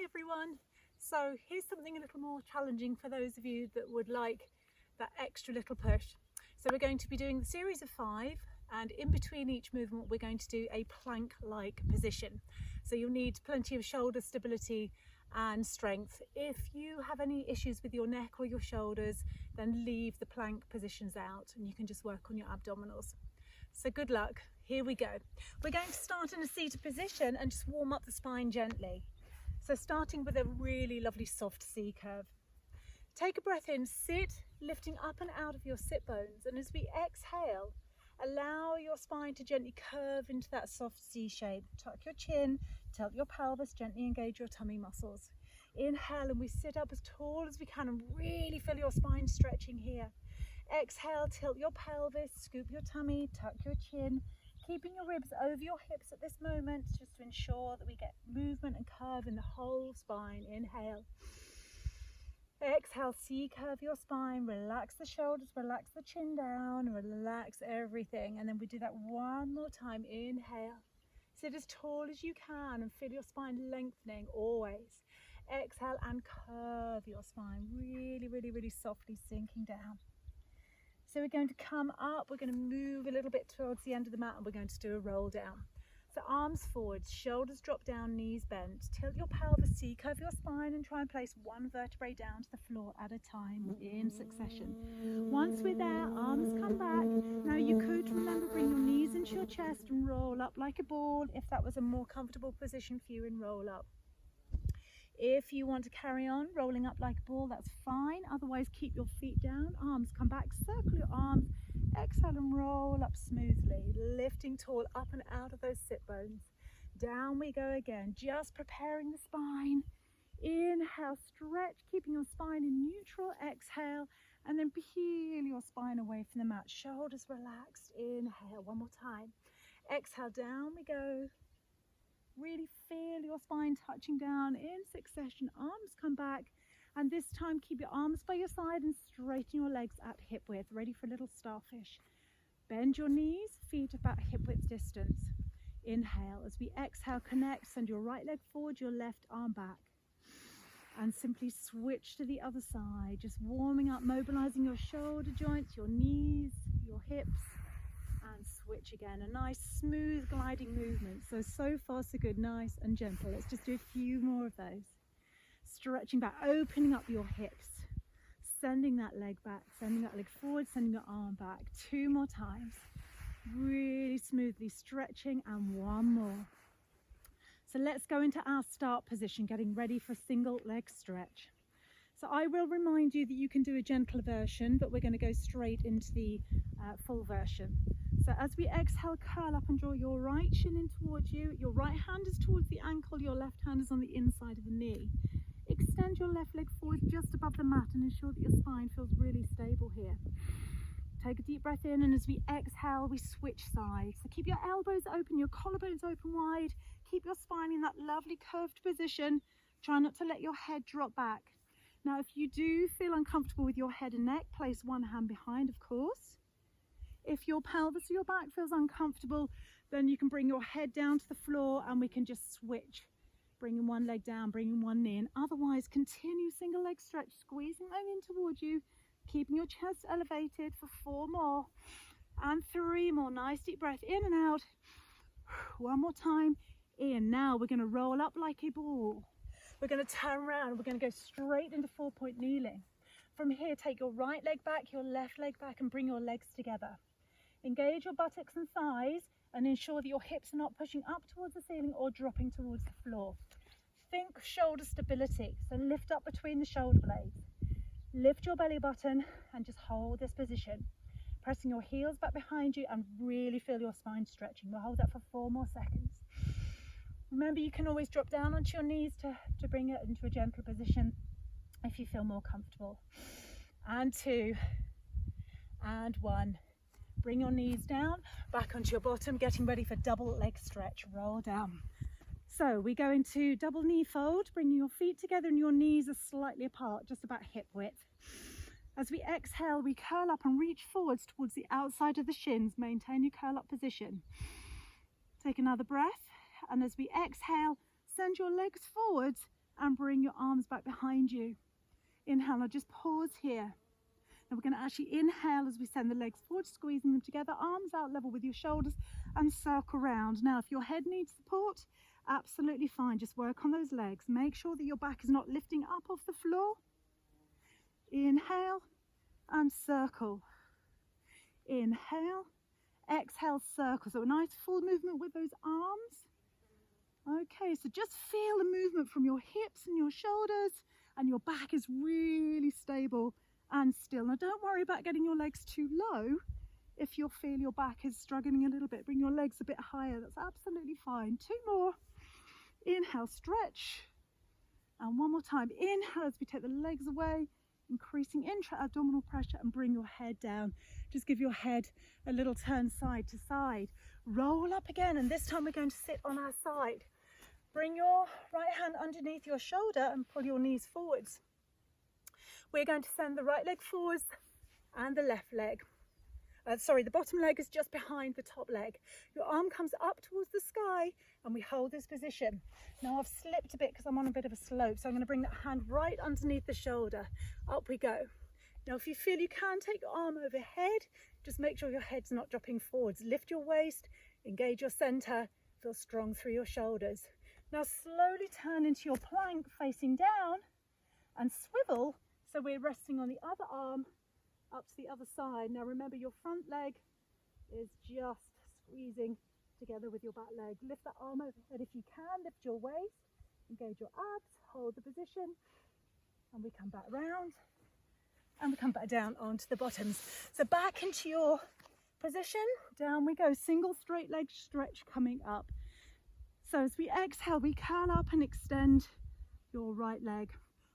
everyone. So here's something a little more challenging for those of you that would like that extra little push. So we're going to be doing the series of 5, and in between each movement we're going to do a plank-like position. So you'll need plenty of shoulder stability and strength. If you have any issues with your neck or your shoulders, then leave the plank positions out and you can just work on your abdominals. So good luck. Here we go. We're going to start in a seated position and just warm up the spine gently. So starting with a really lovely soft C curve. Take a breath in, sit, lifting up and out of your sit bones, and as we exhale, allow your spine to gently curve into that soft C shape. Tuck your chin, tilt your pelvis, gently engage your tummy muscles. Inhale and we sit up as tall as we can and really feel your spine stretching here. Exhale, tilt your pelvis, scoop your tummy, tuck your chin, keeping your ribs over your hips at this moment just to ensure that we get movement and curve in the whole spine. Inhale. Exhale, C-curve your spine, relax the shoulders, relax the chin down, relax everything. And then we do that one more time. Inhale. Sit as tall as you can and feel your spine lengthening always. Exhale and curve your spine, really softly sinking down. So we're going to come up, we're going to move a little bit towards the end of the mat and we're going to do a roll down. So arms forwards, shoulders drop down, knees bent. Tilt your pelvis, C-curve your spine and try and place one vertebrae down to the floor at a time in succession. Once we're there, arms come back. Now you could remember bring your knees into your chest and roll up like a ball if that was a more comfortable position for you, and roll up. If you want to carry on rolling up like a ball, that's fine. Otherwise, keep your feet down, arms come back, circle your arms, exhale and roll up smoothly, lifting tall up and out of those sit bones. Down we go again, just preparing the spine. Inhale, stretch, keeping your spine in neutral. Exhale, and then peel your spine away from the mat. Shoulders relaxed. Inhale, one more time. Exhale, down we go. Really feel your spine touching down in succession. Arms come back, and this time keep your arms by your side and straighten your legs at hip width, ready for a little starfish. Bend your knees, feet about hip width distance. Inhale. As we exhale, connect, send your right leg forward, your left arm back, and simply switch to the other side, just warming up, mobilizing your shoulder joints, your knees, your hips, and switch again. A nice smooth gliding movement. So far so good, nice and gentle. Let's just do a few more of those. Stretching back, opening up your hips, sending that leg back, sending that leg forward, sending your arm back. 2 more times, really smoothly stretching, and 1 more. So let's go into our start position, getting ready for a single leg stretch. So I will remind you that you can do a gentler version, but we're going to go straight into the full version. So as we exhale, curl up and draw your right shin in towards you. Your right hand is towards the ankle, your left hand is on the inside of the knee. Extend your left leg forward just above the mat and ensure that your spine feels really stable here. Take a deep breath in, and as we exhale, we switch sides. So keep your elbows open, your collarbones open wide. Keep your spine in that lovely curved position. Try not to let your head drop back. Now, if you do feel uncomfortable with your head and neck, place one hand behind, of course. If your pelvis or your back feels uncomfortable, then you can bring your head down to the floor and we can just switch. Bringing one leg down, bringing one knee in. Otherwise, continue single leg stretch, squeezing them in towards you, keeping your chest elevated for 4 more and 3 more. Nice deep breath in and out. 1 more time. In. Now we're going to roll up like a ball. We're going to turn around. We're going to go straight into 4-point kneeling. From here, take your right leg back, your left leg back, and bring your legs together. Engage your buttocks and thighs and ensure that your hips are not pushing up towards the ceiling or dropping towards the floor. Think shoulder stability, so lift up between the shoulder blades. Lift your belly button and just hold this position. Pressing your heels back behind you and really feel your spine stretching. We'll hold that for 4 more seconds. Remember, you can always drop down onto your knees to bring it into a gentle position if you feel more comfortable. And 2, and 1. Bring your knees down, back onto your bottom, getting ready for double leg stretch. Roll down. So we go into double knee fold, bringing your feet together and your knees are slightly apart, just about hip width. As we exhale, we curl up and reach forwards towards the outside of the shins. Maintain your curl up position. Take another breath, and as we exhale, send your legs forwards and bring your arms back behind you. Inhale, now just pause here. Now we're going to actually inhale as we send the legs forward, squeezing them together, arms out level with your shoulders, and circle round. Now if your head needs support, absolutely fine, just work on those legs. Make sure that your back is not lifting up off the floor. Inhale and circle. Inhale, exhale, circle. So a nice full movement with those arms. Okay, so just feel the movement from your hips and your shoulders, and your back is really stable and still. Now don't worry about getting your legs too low. If you feel your back is struggling a little bit, bring your legs a bit higher. That's absolutely fine. 2 more. Inhale, stretch. And 1 more time. Inhale as we take the legs away, increasing intra-abdominal pressure, and bring your head down. Just give your head a little turn side to side. Roll up again, and this time we're going to sit on our side. Bring your right hand underneath your shoulder and pull your knees forwards. We're going to send the right leg forwards and the left leg. The bottom leg is just behind the top leg. Your arm comes up towards the sky and we hold this position. Now I've slipped a bit because I'm on a bit of a slope, so I'm going to bring that hand right underneath the shoulder. Up we go. Now if you feel you can, take your arm overhead. Just make sure your head's not dropping forwards. Lift your waist, engage your center, feel strong through your shoulders. Now slowly turn into your plank facing down and swivel, so we're resting on the other arm up to the other side. Now remember, your front leg is just squeezing together with your back leg. Lift that arm overhead if you can, lift your waist, engage your abs, hold the position, and we come back round and we come back down onto the bottoms. So back into your position, down we go, single straight leg stretch coming up. So as we exhale, we curl up and extend your right leg.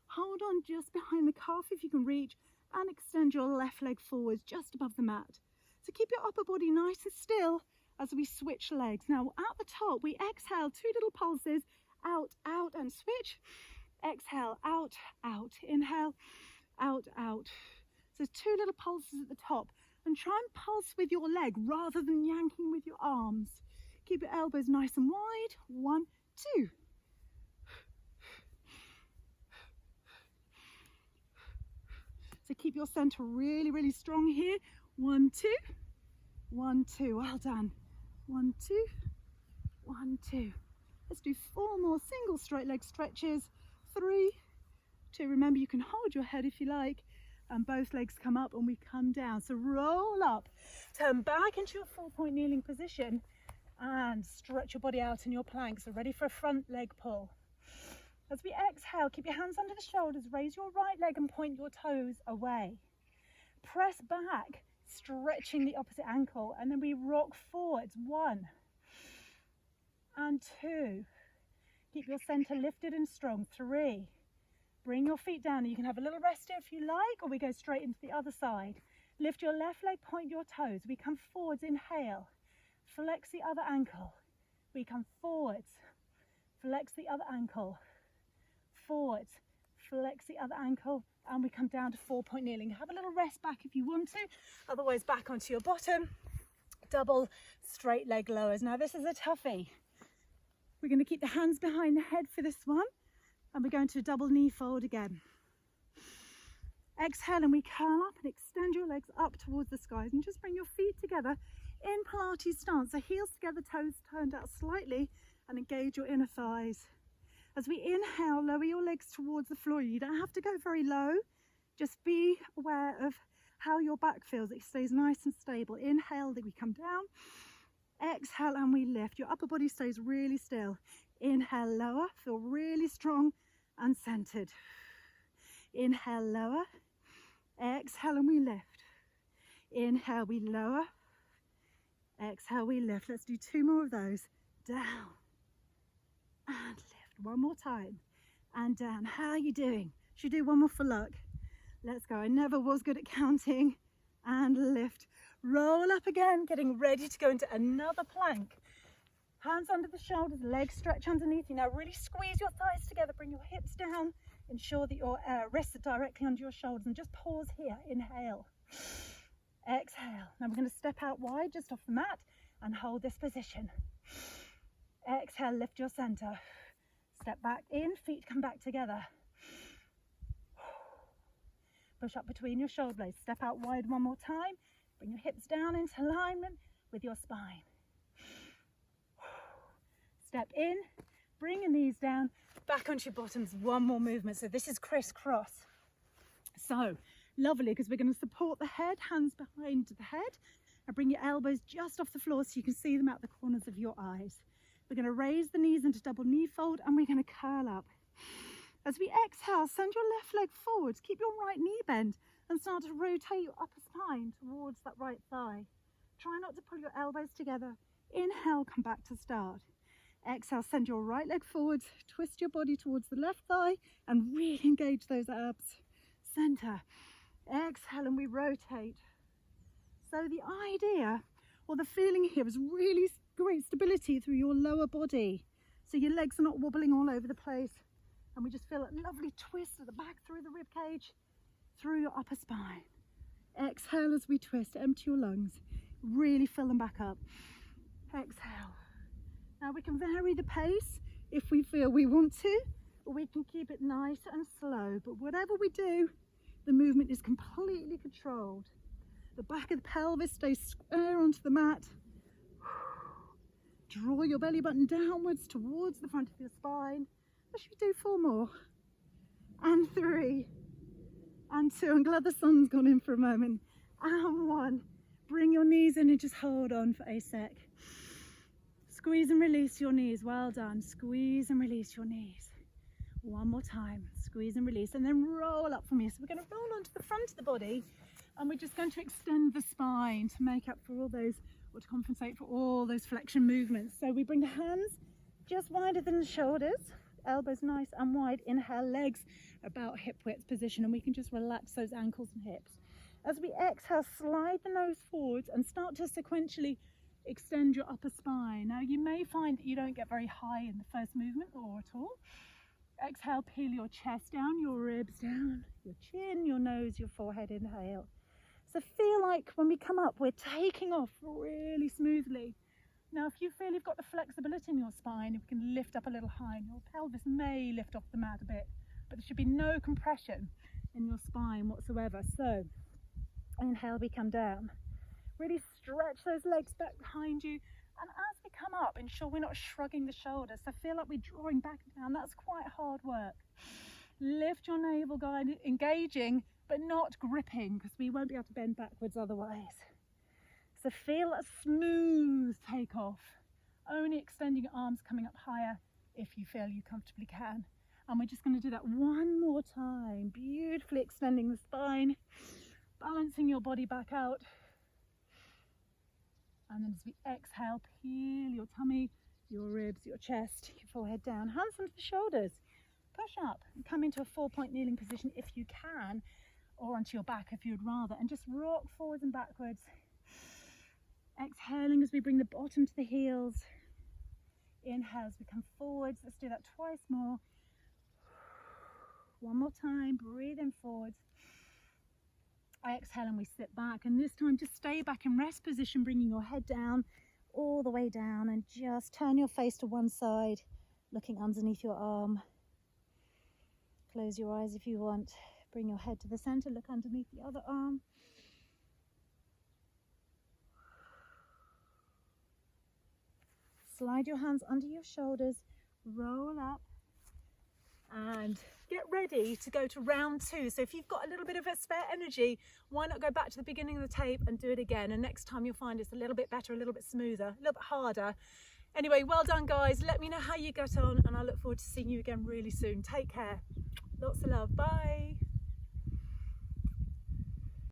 Hold on just behind the calf if you can reach, and extend your left leg forwards just above the mat. So keep your upper body nice and still as we switch legs. Now at the top, we exhale, 2 little pulses, out, out, and switch. Exhale, out, out. Inhale, out, out. So 2 little pulses at the top, and try and pulse with your leg rather than yanking with your arms. Keep your elbows nice and wide. 1, 2. So keep your center really, really strong here. 1, 2. 1, 2. Well done. 1, 2. 1, 2. Let's do 4 more single straight leg stretches. 3, 2. Remember, you can hold your head if you like, and both legs come up and we come down. So roll up, turn back into your 4-point kneeling position, and stretch your body out in your plank. So ready for a front leg pull. As we exhale, keep your hands under the shoulders, raise your right leg and point your toes away. Press back, stretching the opposite ankle, and then we rock forwards. 1 and 2. Keep your center lifted and strong. 3. Bring your feet down. You can have a little rest here if you like, or we go straight into the other side. Lift your left leg, point your toes. We come forwards, inhale. Flex the other ankle. We come forwards. Flex the other ankle. Forwards. Flex the other ankle. And we come down to 4-point kneeling. Have a little rest back if you want to. Otherwise, back onto your bottom. Double straight leg lowers. Now, this is a toughie. We're going to keep the hands behind the head for this one. And we're going to a double knee fold again. Exhale, and we curl up and extend your legs up towards the skies. And just bring your feet together in Pilates stance. So heels together, toes turned out slightly, and engage your inner thighs. As we inhale, lower your legs towards the floor. You don't have to go very low. Just be aware of how your back feels. It stays nice and stable. Inhale, then we come down. Exhale, and we lift. Your upper body stays really still. Inhale, lower. Feel really strong and centered. Inhale, lower. Exhale, and we lift. Inhale, we lower. Exhale, we lift. Let's do 2 more of those. Down and lift. 1 more time and down. How are you doing? Should we do 1 more for luck? Let's go. I never was good at counting. And lift. Roll up again, getting ready to go into another plank. Hands under the shoulders, legs stretch underneath you. Now really squeeze your thighs together, bring your hips down. Ensure that your wrists are directly under your shoulders, and just pause here. Inhale. Exhale. Now we're going to step out wide just off the mat and hold this position. Exhale, lift your center. Step back in, feet come back together. Push up between your shoulder blades. Step out wide one more time. Bring your hips down into alignment with your spine. Step in, bring your knees down, back onto your bottoms. One more movement. So this is crisscross. So lovely, because we're going to support the head, hands behind the head, and bring your elbows just off the floor so you can see them out the corners of your eyes. We're going to raise the knees into double knee fold, and we're going to curl up. As we exhale, send your left leg forwards, keep your right knee bent, and start to rotate your upper spine towards that right thigh. Try not to pull your elbows together. Inhale, come back to start. Exhale, send your right leg forwards, twist your body towards the left thigh, and really engage those abs. Center. Exhale, and we rotate. So the idea, or the feeling here, is really great stability through your lower body. So your legs are not wobbling all over the place. And we just feel a lovely twist at the back through the rib cage, through your upper spine. Exhale as we twist, empty your lungs. Really fill them back up. Exhale. Now we can vary the pace if we feel we want to, or we can keep it nice and slow. But whatever we do, the movement is completely controlled. The back of the pelvis stays square onto the mat. Draw your belly button downwards towards the front of your spine. Should we do 4 more? And 3, and 2. I'm glad the sun's gone in for a moment. And 1. Bring your knees in and just hold on for a sec. Squeeze and release your knees. Well done. Squeeze and release your knees. One more time. Squeeze and release, and then roll up from here. So we're going to roll onto the front of the body, and we're just going to extend the spine to make up for all those, or to compensate for all those flexion movements. So we bring the hands just wider than the shoulders. Elbows nice and wide. Inhale, legs about hip width position, and we can just relax those ankles and hips. As we exhale, slide the nose forwards and start to sequentially extend your upper spine. Now you may find that you don't get very high in the first movement or at all. Exhale, peel your chest down, your ribs down, your chin, your nose, your forehead. Inhale. So feel like when we come up, we're taking off really smoothly. Now, if you feel you've got the flexibility in your spine, if you can lift up a little high, your pelvis may lift off the mat a bit, but there should be no compression in your spine whatsoever. So, inhale, we come down. Really stretch those legs back behind you. And as we come up, ensure we're not shrugging the shoulders. So feel like we're drawing back and down. That's quite hard work. Lift your navel guide, engaging, but not gripping, because we won't be able to bend backwards otherwise. So feel a smooth takeoff, only extending your arms coming up higher if you feel you comfortably can. And we're just going to do that one more time, beautifully extending the spine, balancing your body back out. And then as we exhale, peel your tummy, your ribs, your chest, your forehead down, hands onto the shoulders. Push up and come into a 4-point kneeling position if you can, or onto your back if you'd rather, and just rock forwards and backwards. Exhaling as we bring the bottom to the heels. Inhale as we come forwards. Let's do that twice more. One more time. Breathe in forwards. Exhale and we sit back, and this time just stay back in rest position, bringing your head down, all the way down, and just turn your face to one side, looking underneath your arm. Close your eyes if you want. Bring your head to the center, look underneath the other arm. Slide your hands under your shoulders, roll up, and get ready to go to round 2. So if you've got a little bit of a spare energy, why not go back to the beginning of the tape and do it again? And next time you'll find it's a little bit better, a little bit smoother, a little bit harder. Anyway, well done guys. Let me know how you get on, and I look forward to seeing you again really soon. Take care. Lots of love. Bye.